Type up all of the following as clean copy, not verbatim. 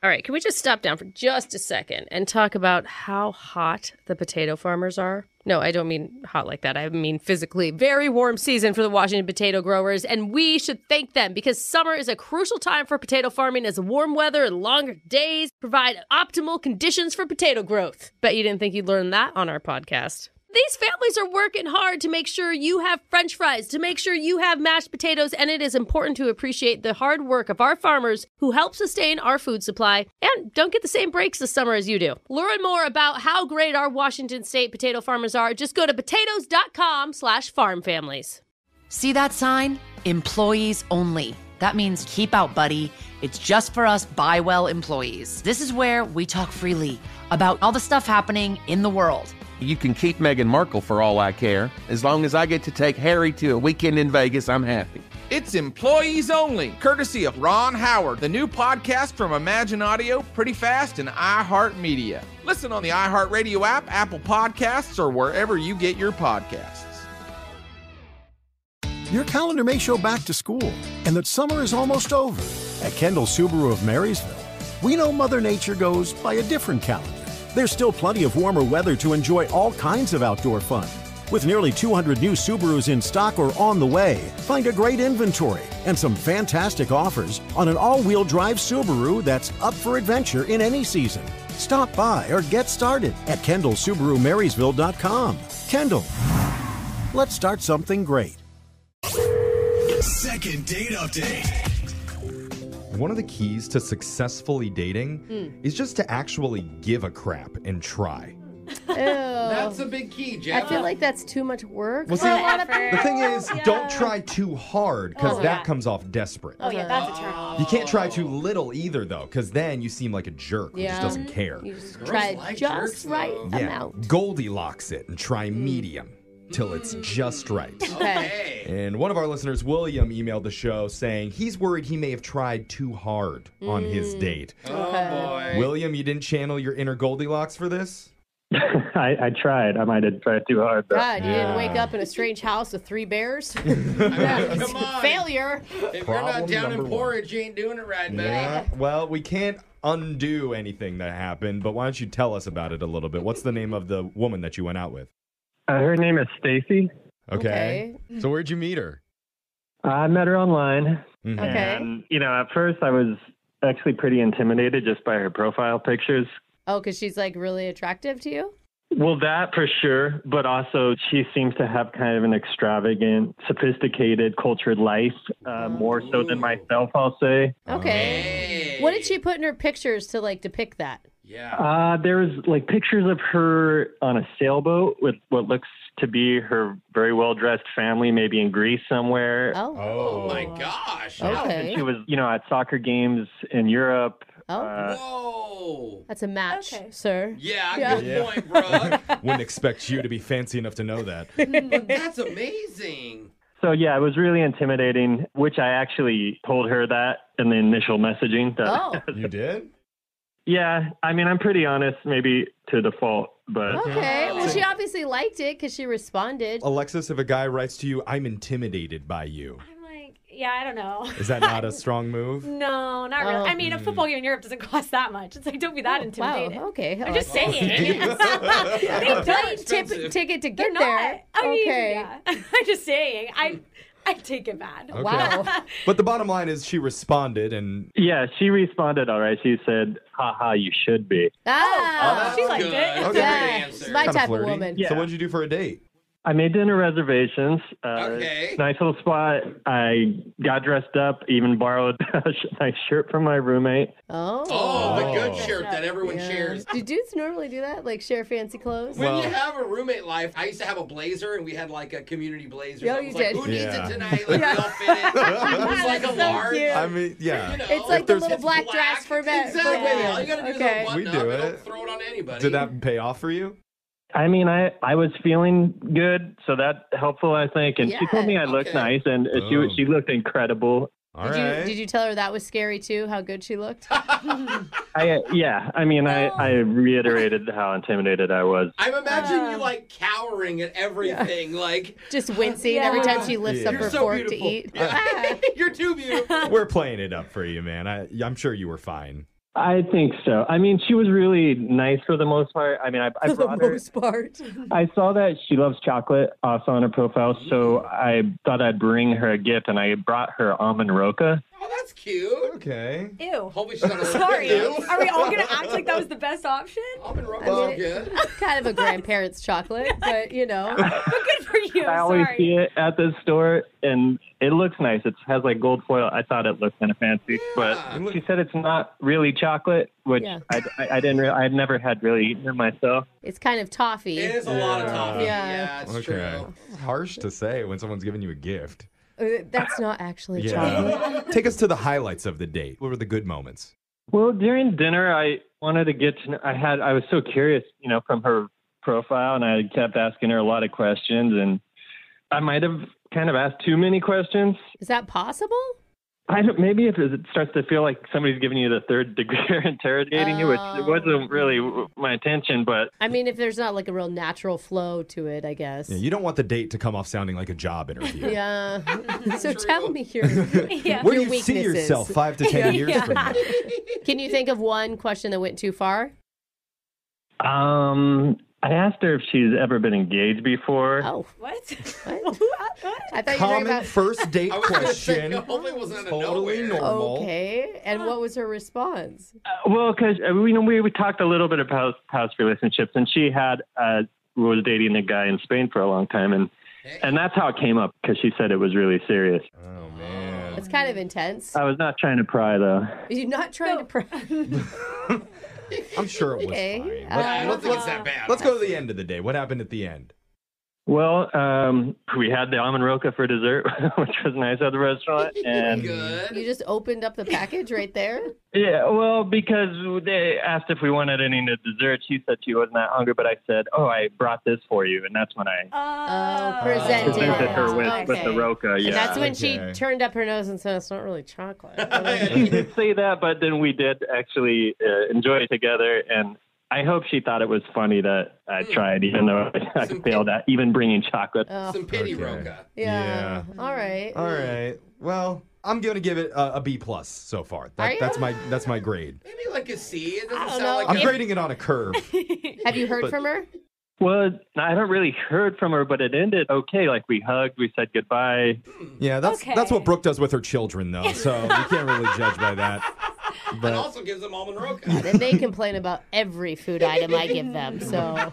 All right, can we just stop down for just a second and talk about how hot the potato farmers are? No, I don't mean hot like that. I mean physically. Very warm season for the Washington potato growers, and we should thank them because summer is a crucial time for potato farming as warm weather and longer days provide optimal conditions for potato growth. Bet you didn't think you'd learn that on our podcast. These families are working hard to make sure you have French fries, to make sure you have mashed potatoes, and it is important to appreciate the hard work of our farmers who help sustain our food supply and don't get the same breaks this summer as you do. Learn more about how great our Washington State potato farmers are. Just go to potatoes.com/farmfamilies. See that sign? Employees only. That means keep out, buddy. It's just for us Buy Well employees. This is where we talk freely about all the stuff happening in the world. You can keep Meghan Markle for all I care. As long as I get to take Harry to a weekend in Vegas, I'm happy. It's Employees Only, courtesy of Ron Howard, the new podcast from Imagine Audio, Pretty Fast, and iHeartMedia. Listen on the iHeartRadio app, Apple Podcasts, or wherever you get your podcasts. Your calendar may show back to school and that summer is almost over. At Kendall Subaru of Marysville, we know Mother Nature goes by a different calendar. There's still plenty of warmer weather to enjoy all kinds of outdoor fun. With nearly 200 new Subarus in stock or on the way, find a great inventory and some fantastic offers on an all-wheel drive Subaru that's up for adventure in any season. Stop by or get started at KendallSubaruMarysville.com. Kendall, let's start something great. Second date update. One of the keys to successfully dating is just to actually give a crap and try. That's a big key, Jeff. I feel like that's too much work. Well, see, the thing is, don't try too hard because that comes off desperate. Oh, yeah, that's a turn off. You can't try too little either, though, because then you seem like a jerk who just doesn't care. You just try just right amount. Goldilocks it and try medium till it's just right. Okay. And one of our listeners, William, emailed the show saying he's worried he may have tried too hard on his date. Oh, boy. William, you didn't channel your inner Goldilocks for this? I tried. I might have tried too hard. But... God, you didn't wake up in a strange house with 3 bears? Come on. Failure. If you're not down in porridge, you ain't doing it right, buddy. Yeah. Well, we can't undo anything that happened, but why don't you tell us about it a little bit? What's the name of the woman that you went out with? Her name is Stacy. Okay. So where'd you meet her? I met her online. Mm-hmm. Okay. And, at first I was actually pretty intimidated just by her profile pictures. Oh, because she's like really attractive to you? Well, that for sure. But also she seems to have kind of an extravagant, sophisticated, cultured life, more so than myself, I'll say. Okay. Hey. What did she put in her pictures to like depict that? Yeah. There was like pictures of her on a sailboat with what looks to be her very well-dressed family, maybe in Greece somewhere. Oh my gosh. Okay. She was, at soccer games in Europe. Whoa. That's a match, sir. Yeah, good point, Brooke. Wouldn't expect you to be fancy enough to know that. But that's amazing. So, yeah, it was really intimidating, which I actually told her that in the initial messaging. You did? Yeah, I mean, I'm pretty honest, maybe to the fault, but... Okay, well, she obviously liked it because she responded. Alexis, if a guy writes to you, I'm intimidated by you. I'm like, yeah, I don't know. Is that not a strong move? No, not really. I mean, a football game in Europe doesn't cost that much. It's like, don't be that intimidated. Wow, okay. I'm just saying. Plane ticket to get They're there. not. I mean, Okay. yeah. I'm just saying. I take it bad. Okay. Wow. But the bottom line is she responded and... Yeah, she responded all right. She said, haha, you should be. Ah, she liked good. it. That's a yeah. good answer. My Kinda type flirty. of woman. Yeah. So what'd you do for a date? I made dinner reservations. Okay. Nice little spot. I got dressed up, even borrowed a nice shirt from my roommate. Oh, the good shirt that everyone shares. Do dudes normally do that? Like share fancy clothes? When you have a roommate life, I used to have a blazer, and we had like a community blazer. Oh, So I you was like, did. who needs Yeah. it tonight? Like, we all fit it. It was like a large. cute. I mean, yeah. You know, It's like if the there's- little it's black dress for men. Exactly. All you gotta do is Okay. a button We up do and it. throw it on anybody. Did that pay off for you? I mean, I was feeling good, so that helpful, I think. And she told me I looked okay. nice, and she looked incredible. All Did right. you tell her that was scary too? How good she looked? I reiterated how intimidated I was. I'm imagining you like cowering at everything. Like, Just wincing every time she lifts up You're her so fork beautiful. to eat. You're too beautiful. We're playing it up for you, man. I'm sure you were fine. I think so. I mean, she was really nice for the most part. I mean, I For the brought her. most part. I saw that she loves chocolate also on her profile, so I thought I'd bring her a gift, and I brought her almond roca. Oh, that's cute. Okay. Ew. Hopefully she's not a Sorry. Ew. Are we all going to act like that was the best option? Almond roca I mean, is good. It's kind of a grandparent's chocolate, but But good for you. I always Sorry. see it at the store, and it looks nice. It has like gold foil. I thought it looked kind of fancy, but she said it's not really chocolate, which Yeah. I didn't. I'd never had really eaten it myself. it's kind of toffee. It is a lot of toffee. Yeah. It's Okay. true. It's harsh to say when someone's giving you a gift. That's not actually chocolate. Yeah. Take us to the highlights of the date. What were the good moments? Well, during dinner, I wanted to get to know. I was so curious, from her profile, and I kept asking her a lot of questions, and I might have kind of asked too many questions. Is that possible? Maybe if it starts to feel like somebody's giving you the third degree or interrogating you, which it wasn't really my intention, but I mean, if there's not like a real natural flow to it, I guess. Yeah, you don't want the date to come off sounding like a job interview. Yeah. So tell me your Yeah. Where do your you see weaknesses. yourself 5 to 10 years from now? Can you think of one question that went too far? I asked her if she's ever been engaged before. Oh, What? what? What? I thought you were Common talking about. first date I was gonna say, question. hopefully it wasn't out of Totally nowhere. normal. Okay. And what was her response? Well, because we talked a little bit about past relationships, and she was dating a guy in Spain for a long time, and that's how it came up, because she said it was really serious. Oh, man. It's kind of intense. I was not trying to pry, though. You're not trying to pry. I'm sure it was Okay. fine. I don't think it's that bad. Let's go to the end of the day. What happened at the end? Well, we had the almond roca for dessert, which was nice at the restaurant. And Good. You just opened up the package right there? yeah, well, because they asked if we wanted any dessert. She said she wasn't that hungry, but I said, "Oh, I brought this for you," and that's when I Presented presented her with Okay. the roca. And Yeah, that's when she Okay. turned up her nose and said, it's not really chocolate. she did say that, but then we did actually enjoy it together, and I hope she thought it was funny that I tried, even though I failed at even bringing chocolate. Some pity Okay. roca. Yeah. All right. All right. Well, I'm going to give it a B+ so far. Are you? That's my grade. Maybe like a C. It doesn't I don't sound know. like I'm a... grading it on a curve. Have you heard But- from her? Well, I haven't really heard from her, but it ended okay. Like, we hugged, we said goodbye. Yeah, that's Okay. what Brooke does with her children, though. So you can't really judge by that. It But also gives them almond roca. And they complain about every food item I give them. So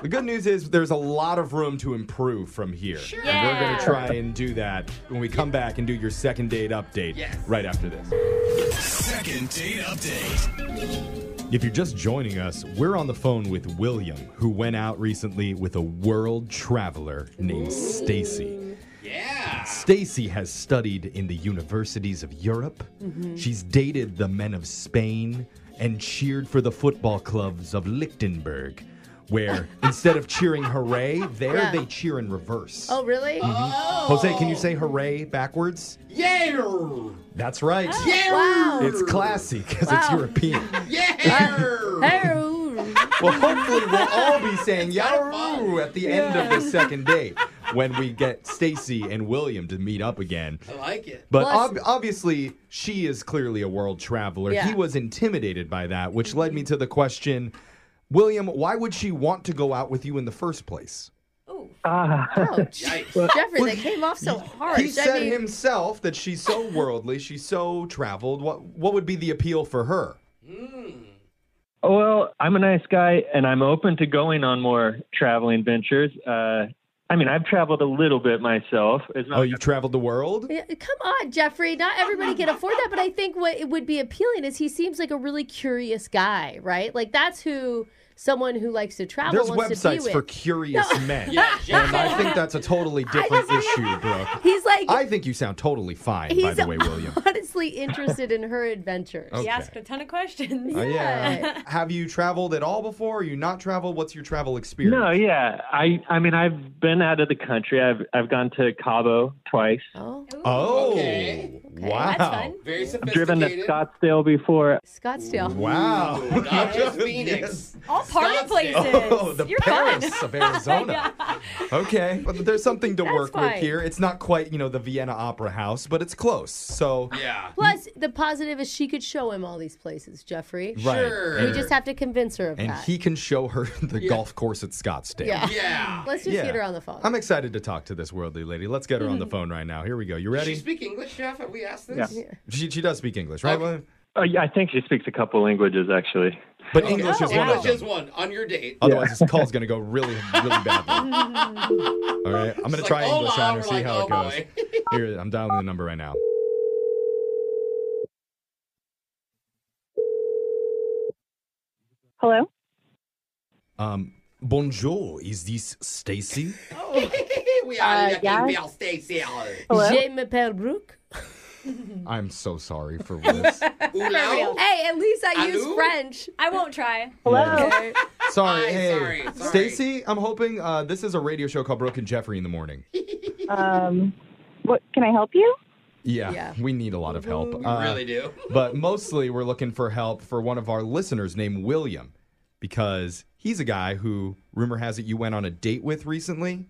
the good news is there's a lot of room to improve from here. Sure. And we're going Yeah. to try and do that when we come back and do your second date update Yes. right after this. Second date update. If you're just joining us, we're on the phone with William, who went out recently with a world traveler named Stacy. Yeah. Stacy has studied in the universities of Europe. She's dated the men of Spain and cheered for the football clubs of Lichtenberg, where instead of cheering hooray, there Yeah. they cheer in reverse. Oh, really? Jose, can you say hooray backwards? Yeah. That's right. Yeah. Wow. It's classy because it's Wow. European. Yeah. Hey. Well, hopefully we'll all be saying It's kinda fun. Yaroo at the end of the second date when we get Stacy and William to meet up again. I like it. But Plus- obviously, she is clearly a world traveler. Yeah. He was intimidated by that, which led me to the question, William, why would she want to go out with you in the first place? Ouch. Yikes. Jeffrey, that came off so harsh. He said himself that she's so worldly, she's so traveled. What would be the appeal for her? Well, I'm a nice guy, and I'm open to going on more traveling ventures. I mean, I've traveled a little bit myself. It's not Oh, you've traveled the world? Yeah, come on, Jeffrey. Not everybody can afford that, but I think what it would be appealing is he seems like a really curious guy, right? Like that's who someone who likes to travel There's wants to be websites with. for curious men. Yeah, And I think that's a totally different issue, Brooke. He's like I think you sound totally fine, by he's the way, William. honestly interested in her adventures. Okay. He asked a ton of questions. Yeah. Have you traveled at all before? Are you not traveled? What's your travel experience? No, yeah. I mean, I've been out of the country. I've gone to Cabo twice. Oh, Oh. Okay. Okay. Wow. That's fun. Very I've sophisticated. driven to Scottsdale before. Scottsdale. Wow. Not just Phoenix. All party Scottsdale. places. Oh, the You're Paris fun. of Arizona. Okay, but there's something to work with fine. here. It's not quite, the Vienna Opera House, but it's close. So Yeah. Plus, the positive is she could show him all these places, Jeffrey. right. Sure. We just have to convince her of And that. he can show her the golf course at Scottsdale. Yeah. Yeah. Let's just Yeah. get her on the phone. I'm excited to talk to this worldly lady. Let's get her on the phone right now. Here we go. You Does she ready? speak English, Jeff? Have we asked this? Yeah. She does speak English, right? Okay. William? Yeah, I think she speaks a couple languages, actually. But English is one of English them. is one on your date. Otherwise, this call's going to go really, really badly. All right, I'm going to She's try like, English "Hola," on her, we're see like, how it "Oh, goes. boy." Here, I'm dialing the number right now. Hello? Bonjour, is this Stacy? We are looking yeah. for Stacy. Hello? Je m'appelle Brooke. I'm so sorry for this. Hello? Hey, at least I use Allô? French. I won't try. Hello? Okay. Sorry, Hi, hey. sorry. Stacy, I'm hoping this is a radio show called Brooke and Jeffrey in the morning. What can I help you? Yeah. We need a lot of help. We really do. But mostly we're looking for help for one of our listeners named William because he's a guy who, rumor has it, you went on a date with recently.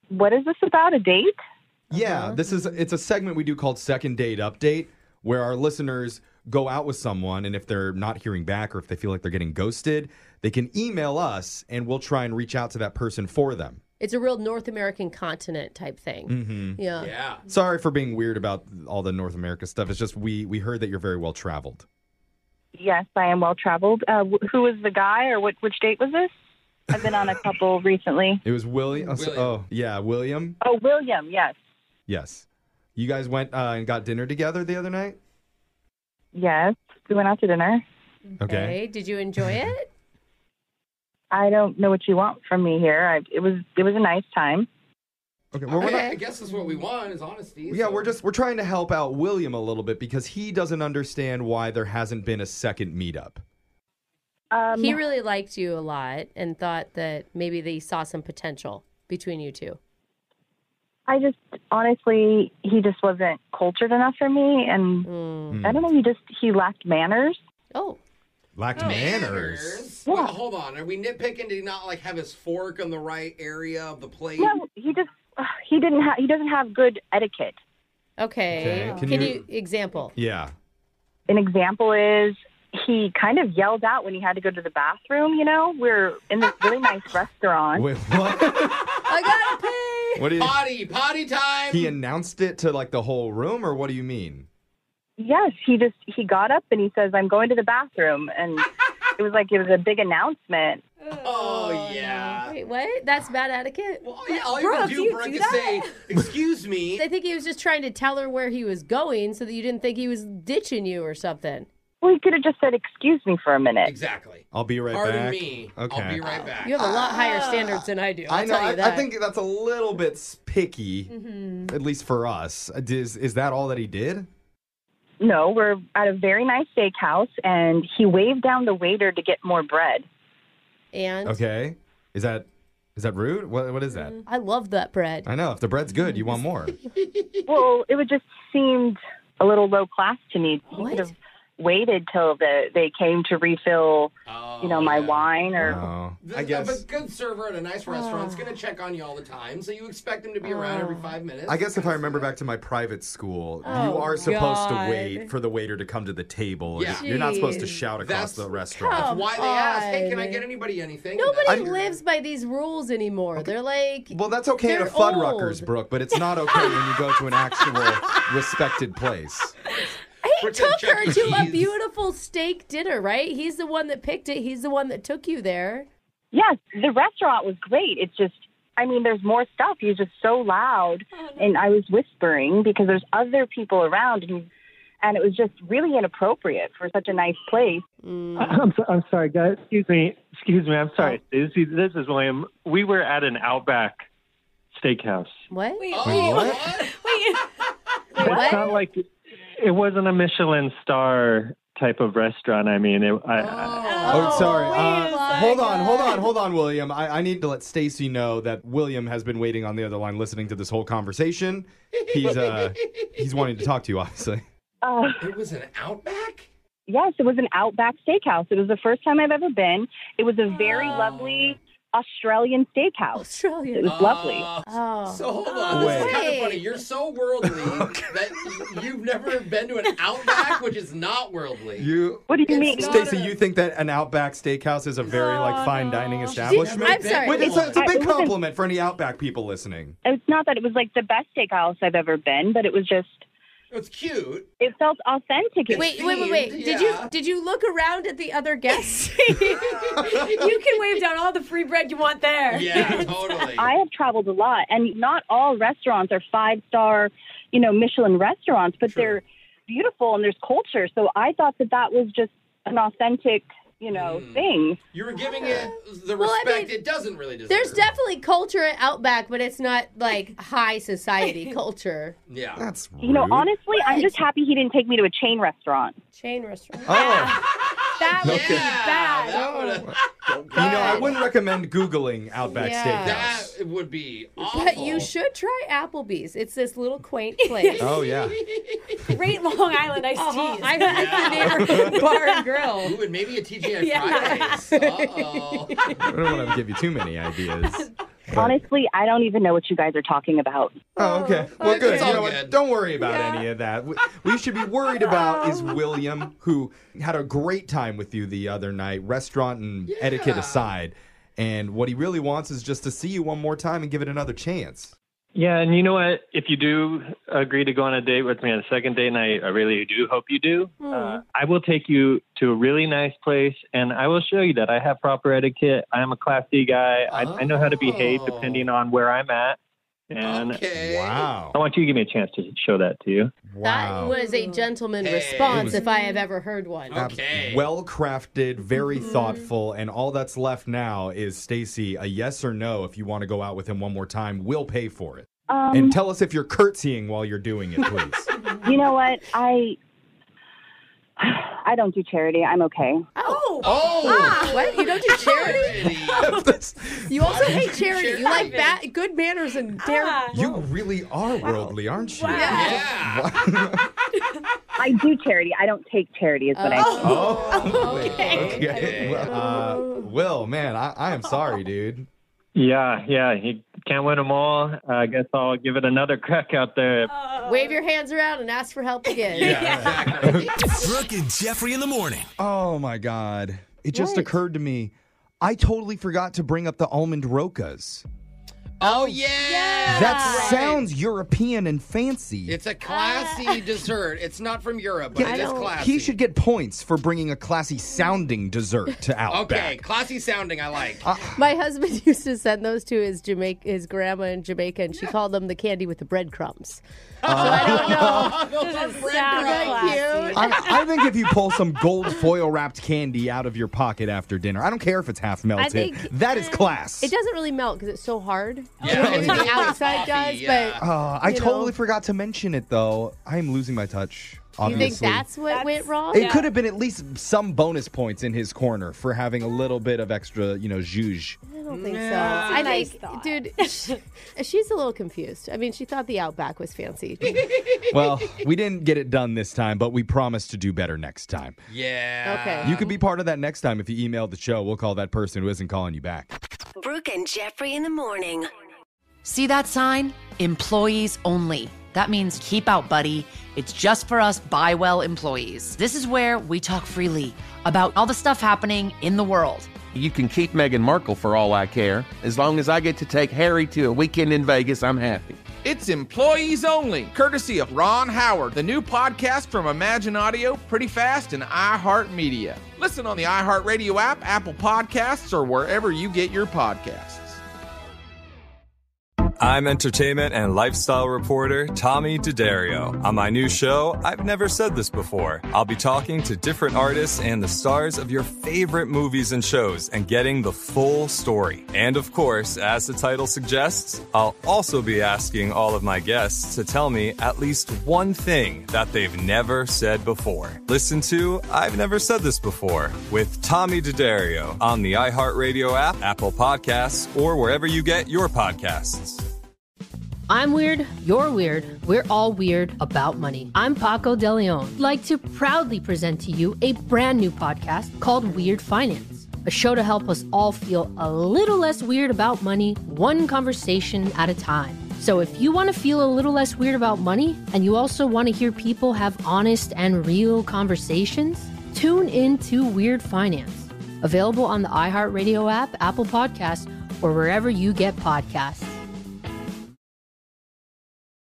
What is this about? A date? Yeah, it's a segment we do called Second Date Update where our listeners go out with someone and if they're not hearing back or if they feel like they're getting ghosted, they can email us and we'll try and reach out to that person for them. It's a real North American continent type thing. Mm-hmm. Yeah. Yeah. Sorry for being weird about all the North America stuff. It's just we heard that you're very well traveled. Yes, I am well traveled. Who was the guy or which date was this? I've been on a couple recently. It was William. William. Oh, yeah, William. Oh, William, yes. Yes. You guys went and got dinner together the other night? Yes, we went out to dinner. Okay. Did you enjoy it? I don't know what you want from me here. It was a nice time. Okay. Well, we're not, I guess that's what we want is honesty. yeah, so- we're trying to help out William a little bit because he doesn't understand why there hasn't been a second meetup. He really liked you a lot and thought that maybe they saw some potential between you two. I just, honestly, he just wasn't cultured enough for me. And I don't know, he lacked manners. Oh. Lacked manners. Well, hold on. Are we nitpicking? Did he not have his fork in the right area of the plate? No, he doesn't have good etiquette. Okay. Okay, Can you example? Yeah. An example is he kind of yelled out when he had to go to the bathroom, We're in this really nice restaurant. Wait, what? I gotta pee. What do you? Potty time. He announced it to the whole room, or what do you mean? Yes, he got up and he says, "I'm going to the bathroom," and it was a big announcement. Oh, yeah. Wait, what? That's bad etiquette? Well, yeah, all Brooke, you you can do, Brooke, do is that? say, "Excuse me." I think he was just trying to tell her where he was going so that you didn't think he was ditching you or something. Well, he could have just said, "Excuse me" for a minute. Exactly. I'll be right Pardon back. me. Okay. I'll be right back. You have a lot higher standards than I do. I'll I know. tell you that. I think that's a little bit picky, at least for us. Is that all that he did? No, we're at a very nice steakhouse, and he waved down the waiter to get more bread. And Okay. Is that rude? What is that? I love that bread. I know. If the bread's good, you want more. Well, it would just seemed a little low class to me. He What? could have waited till they came to refill, my wine or. Oh, I A guess. good server at a nice restaurant is going to check on you all the time, so you expect him to be around every 5 minutes. I guess if I remember back to my private school, you Oh, are supposed God. to wait for the waiter to come to the table. Yeah. You're not supposed to Jeez. shout across That's- the restaurant. That's why they ask, "Hey, can I on. get anybody anything?" Nobody And that's- lives by these rules anymore. They're like, Well, that's okay at a They're Fuddruckers, old. Brooke, but it's not okay when you go to an actual respected place. he Pretend took Chuck her E. to a Cheese. beautiful steak dinner, right? He's the one that picked it. He's the one that took you there. Yes, the restaurant was great. It's just, there's more stuff. He was just so loud, and I was whispering because there's other people around, and it was just really inappropriate for such a nice place. I'm sorry, guys. Excuse me. I'm sorry. This is William. We were at an Outback Steakhouse. What? Oh, What? Wait. It's not like it wasn't a Michelin star type of restaurant. I mean, Oh, sorry. my Hold on, William. I need to let Stacy know that William has been waiting on the other line listening to this whole conversation. He's wanting to talk to you, obviously. It was an Outback? Yes, it was an Outback Steakhouse. It was the first time I've ever been. It was a very lovely Australian steakhouse. Australian. It was lovely. So hold on. This is kind of funny. You're so worldly that you've never been to an Outback, which is not worldly. What do you mean? Stacy, you think that an Outback Steakhouse is a very fine dining establishment? I'm sorry. Wait, it's a big compliment for any Outback people listening. It's not that it was like the best steakhouse I've ever been, but it was just... It's cute. It felt authentic. Wait. Yeah. Did you look around at the other guests? You can wave down all the free bread you want there. Yeah, totally. I have traveled a lot, and not all restaurants are 5-star, Michelin restaurants, but they're beautiful and there's culture. So I thought that was just an authentic, thing. You were giving it the respect it doesn't really deserve. There's definitely culture at Outback, but it's not like high society culture. Yeah. That's rude. Honestly, I'm just happy he didn't take me to a chain restaurant. Chain restaurant. That would be bad. I wouldn't recommend Googling Outback Steakhouse. That would be awful. But you should try Applebee's. It's this little quaint place. Oh, yeah. Great Long Island iced teas. I heard it's the neighborhood bar and grill. Ooh, and maybe a TGI Fridays. Uh-oh. I don't want to give you too many ideas. Honestly, I don't even know what you guys are talking about. Oh, okay. Well, good. It's You all know good. what? Don't worry about any of that. What you should be worried about is William, who had a great time with you the other night, restaurant and etiquette aside. And what he really wants is just to see you one more time and give it another chance. Yeah, and you know what? If you do agree to go on a date with me on a second date, and I really do hope you do, I will take you to a really nice place, and I will show you that I have proper etiquette. I am a Class D guy. I know how to behave depending on where I'm at. And Wow. I want you to give me a chance to show that to you. That was a gentleman response if I have ever heard one. Okay. Well crafted, very thoughtful, and all that's left now is, Stacy, a yes or no if you want to go out with him one more time. We'll pay for it. And tell us if you're curtsying while you're doing it, please. You know what? I don't do charity. I'm okay. What? You don't do charity? You also hate charity. You like good manners and dare. You really are worldly, aren't you? Yeah. I do charity. I don't take charity is what I mean. Okay. Will, man, I am sorry, dude. Yeah, you can't win them all. I guess I'll give it another crack out there. Wave your hands around and ask for help again. Exactly. Brooke and Jeffrey in the morning. Oh, my God. It just occurred to me. I totally forgot to bring up the almond rokas. Oh, yeah. That sounds European and fancy. It's a classy dessert. It's not from Europe, but it is classy. He should get points for bringing a classy sounding dessert to Outback. Okay, classy sounding, I like. My husband used to send those to his grandma in Jamaica, and she called them the candy with the breadcrumbs. So I don't know. Doesn't sound classy. I think if you pull some gold foil wrapped candy out of your pocket after dinner, I don't care if it's half melted, that is class. It doesn't really melt because it's so hard. Yeah. Maybe the outside does, but I totally forgot to mention it, though. I am losing my touch. you Obviously. think that's what went wrong? It could have been at least some bonus points in his corner for having a little bit of extra, zhuzh. I don't think so. I think, dude, she's a little confused. I mean, she thought the Outback was fancy. Well, we didn't get it done this time, but we promise to do better next time. Yeah. Okay. You could be part of that next time if you email the show. We'll call that person who isn't calling you back. Brooke and Jeffrey in the morning. See that sign? Employees only. That means keep out, buddy. It's just for us buy well employees. This is where we talk freely about all the stuff happening in the world. You can keep Meghan Markle for all I care. As long as I get to take Harry to a weekend in Vegas, I'm happy. It's Employees Only, courtesy of Ron Howard, the new podcast from Imagine Audio, Pretty Fast, and iHeartMedia. Listen on the iHeartRadio app, Apple Podcasts, or wherever you get your podcasts. I'm entertainment and lifestyle reporter Tommy D'Addario. On my new show, I've Never Said This Before. I'll be talking to different artists and the stars of your favorite movies and shows and getting the full story. And of course, as the title suggests, I'll also be asking all of my guests to tell me at least one thing that they've never said before. Listen to I've Never Said This Before with Tommy D'Addario on the iHeartRadio app, Apple Podcasts, or wherever you get your podcasts. I'm weird, you're weird, we're all weird about money. I'm Paco De Leon. I'd like to proudly present to you a brand new podcast called Weird Finance, a show to help us all feel a little less weird about money, one conversation at a time. So if you want to feel a little less weird about money, and you also want to hear people have honest and real conversations, tune in to Weird Finance, available on the iHeartRadio app, Apple Podcasts, or wherever you get podcasts.